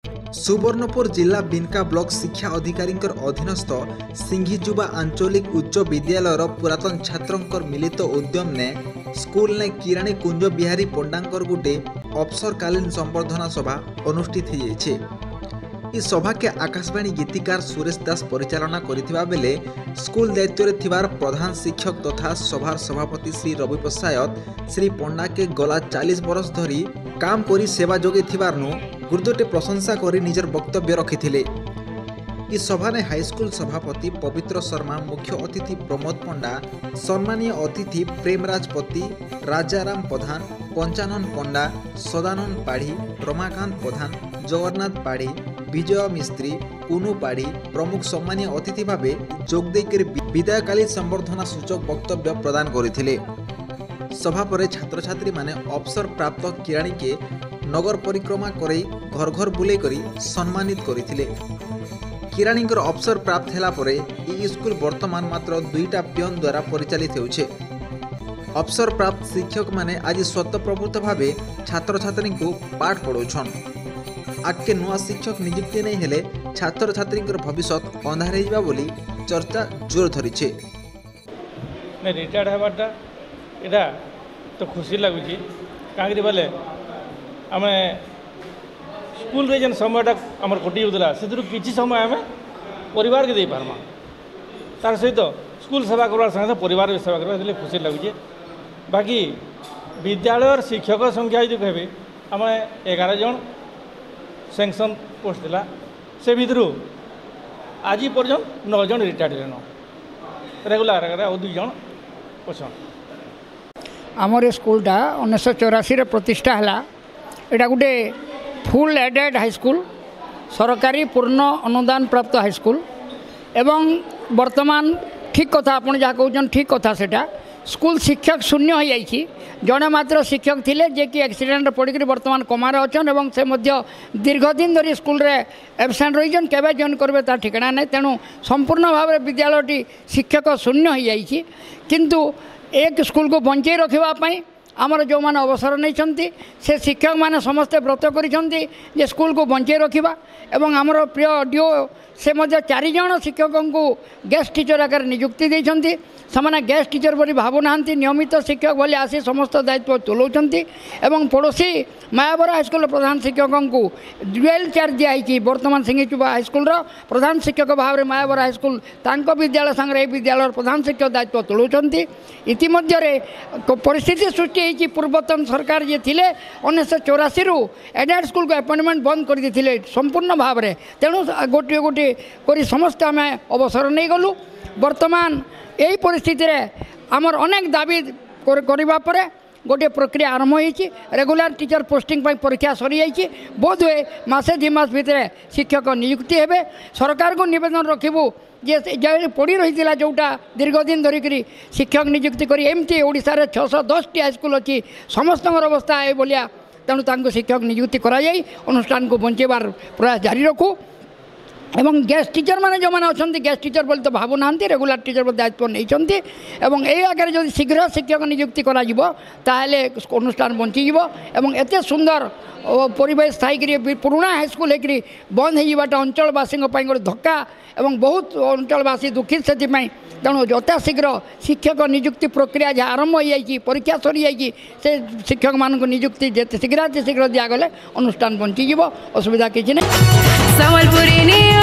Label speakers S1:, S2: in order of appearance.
S1: सुवर्णपुर जिला बिनका ब्लॉक शिक्षा अधिकारी अधीनस्थ सिंघीजुबा आंचलिक उच्च विद्यालय पुरातन छात्रों मिलित उद्यम ने स्कूल ने किराणी कुंज बिहारी पंडांकर गोटे अवसरकालीन संबर्धना सभा अनुष्ठित हो। इस सभा के आकाशवाणी गीतिकार सुरेश दास परिचालना करिथिबा बेले स्कूल दायित्व रे थिबार प्रधान शिक्षक तथा सभार सभापति श्री रवि प्रसाद श्री पंडा के गला 40 बरस धरी काम करी सेवा जोगे थिबारनु गुरुदोटे प्रशंसा करी निजर वक्तव्य रखिथिले। इस सभा ने हाईस्कूल सभापति पवित्र शर्मा, मुख्य अतिथि प्रमोद पंडा, सम्मानीय अतिथि प्रेमराज पति, राजाराम प्रधान, पंचानन पंडा, सदानंद पाढ़ी, रमाकांत प्रधान, जगन्नाथ पाढ़ी, विजय मिस्त्री, कुनु पाढ़ी प्रमुख सम्मानीय अतिथि भावे जोगदेकर विदायकालीन संबर्धना सूचक वक्तव्य प्रदान करथिले। सभा पर छात्र छात्री माने अवसर प्राप्त किराणी के नगर परिक्रमा करई घर घर बुले करी सम्मानित करथिले। किराणींकर अवसर प्राप्त होला परे ई स्कूल वर्तमान मात्र 2टा पियन द्वारा परिचालित होउछे। अवसर प्राप्त शिक्षक माने आज स्वतःप्रवृत्त भावे छात्र छात्री को पाठ पढ़ौछन। आगे नुआ शिक्षक नियुक्ति नहीं हेले छात्र छात्री भविष्य अंधार होइबा बोली चर्चा जोर धरिछे।
S2: मैं रिटायर्ड हेबाटा एटा तो खुशी लगुची कांगरी बोले आम स्कूल रे जेन समयटा आमर कटि होता से किसी समय आम परिवार के दे पार्मा तार सहित स्कूल सेवा करवार संगे परिवार सेवा करवा खुशी लगुचे। बाकी विद्यालय शिक्षक संख्या जो कहे आम 11 जन सैंक्शन पोस्ट दिला से भितर आज पर्यंत 9 जन रिटायर्ड लेन रेगुलर और 2 जन अच्छा।
S3: आमर स्कूलटा 1984 प्रतिष्ठा है। यहाँ गोटे फुल एडेड हाईस्कूल सरकारी पूर्ण अनुदान प्राप्त हाईस्कूल एवं वर्तमान ठीक कथा आप जहाँ कहते ठीक कथा सेटा स्कूल शिक्षक शून्य हो जाइए। जड़े मात्र शिक्षक थिले जे कि एक्सीडेंट पड़क वर्तमान कमार अच्छन एवं से दीर्घ दिन धरी स्कूल रे एबसेंट रहीजन केबे जॉइन करबे ता ठिकाना नहीं। तेणु संपूर्ण भाव में विद्यालयटी शिक्षक शून्य हो जाइए। किंतु एक स्कूल को बंचाई रखापी आमर जो मैंने अवसर नहीं से शिक्षक मैंने समस्ते व्रत कर स्कूल को बंचाई रखा एवं आमर प्रिय डीओ से 4 जन शिक्षकों को गेस्ट टीचर आकार नियुक्ति देते से गेस्ट टीचर बोली भावुना नियमित शिक्षक बोली आसी समस्त दायित्व तुलाऊँच एवं पड़ोसी मायावर हाईस्कूल प्रधान शिक्षकों को ड्यूएल चार्ज दिखाई बर्तमान सिंघीचुबा हाईस्कूल प्रधान शिक्षक भाव में मायावर हाईस्कूल तांको विद्यालय संगे विद्यालय प्रधान शिक्षक दायित्व तुलाऊँच। इतिमध्य परिस्थिति सृष्टि होती पूर्वतन सरकार जे थिले 1984 रु एडेड स्कूल को अपॉइंटमेंट बंद कर देथिले संपूर्ण भाव में। तेणु गोटे गोटे करी समस्त आम अवसर नहीं गलु। वर्तमान यही परिस्थिति रे आमर अनेक दाबी करबा परे गोटे प्रक्रिया आरंभ होती। रेगुलर टीचर पोस्टिंग परीक्षा सरी जाइए। बोध हुए मासे 2 मास भितर शिक्षक नियुक्ति हेबे। सरकार को निवेदन रखिबू जे पड़ी रही जोटा दीर्घ दिन धरिक शिक्षक नियुक्ति करी एमती ओडिशा रे 610टी हाईस्कूल अच्छी समस्त अवस्था है बोलिया। तेणु तांको शिक्षक नियुक्ति करा जाई अनुष्ठान को बंचेबार प्रयास जारी रखू। एवं गेस्ट टीचर माने जो मैंने अच्छा गेस्ट टीचर बोली तो भावुना रेगुलर टीचर दायित्व नहीं एवं यही आगे जो शीघ्र शिक्षक नियुक्ति करा अनुष्ठान बंचीज एवं एत सुंदर परिवेश थी पुराणा हाईस्कूल होकर बंद होता अंचलवासी गोटे धक्का एवं बहुत अंचलवासी दुखित से तेणु यथाशीघ्र शिक्षक नियुक्ति प्रक्रिया जहाँ आरंभ हो जाए परीक्षा सरी जाए से शिक्षक मान नियुक्ति जिते शीघ्र दिगले अनुष्ठान बंचीज असुविधा किसी नहीं।